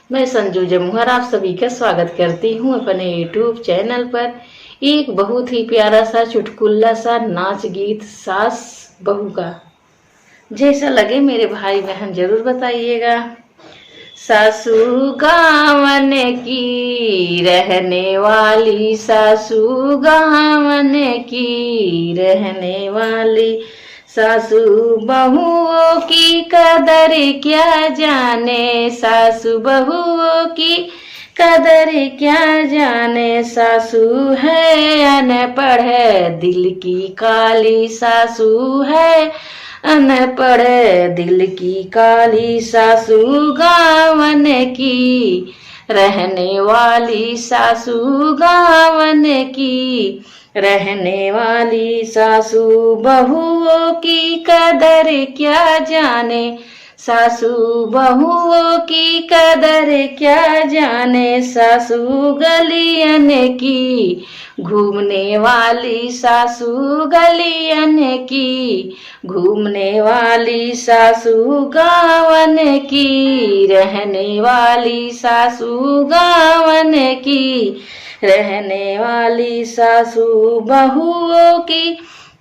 मैं संजू जमुहर आप सभी का स्वागत करती हूँ अपने यूट्यूब चैनल पर। एक बहुत ही प्यारा सा चुटकुला सा नाच गीत सास बहू का जैसा लगे मेरे भाई बहन जरूर बताइएगा। सासू गावन की रहने वाली, सासू गावन की रहने वाली, सासू बहुओं की कदर क्या जाने, सासू बहुओं की कदर क्या जाने, सासू है अनपढ़ दिल की काली, सासू है अनपढ़ दिल की काली, सासू गावन की रहने वाली, सासू गावन की रहने वाली, सासू बहुओं की कदर क्या जाने, सासू बहुओं की कदर क्या जाने, सासू गलियन की घूमने वाली, सासू गलियन की घूमने वाली, सासू गावन की रहने वाली, सासू गावन की रहने वाली, सासू बहुओं की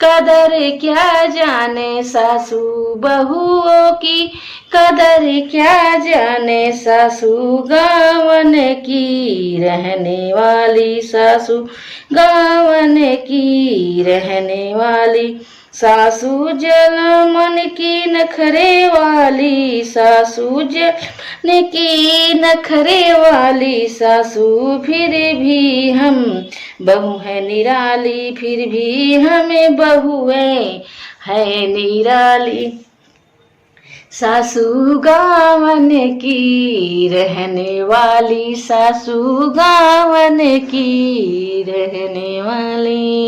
कदर क्या जाने, सासू बहुओं की कदर क्या जाने, सासू गावन की रहने वाली, सासू गावन की रहने वाली, सासू जलमन की नखरे वाली, सासू जलमन की नखरे वाली, सासू फिर भी हम बहू है निराली, फिर भी हमें बहुएं है निराली, सासू गावन की रहने वाली, सासू गावन की रहने वाली।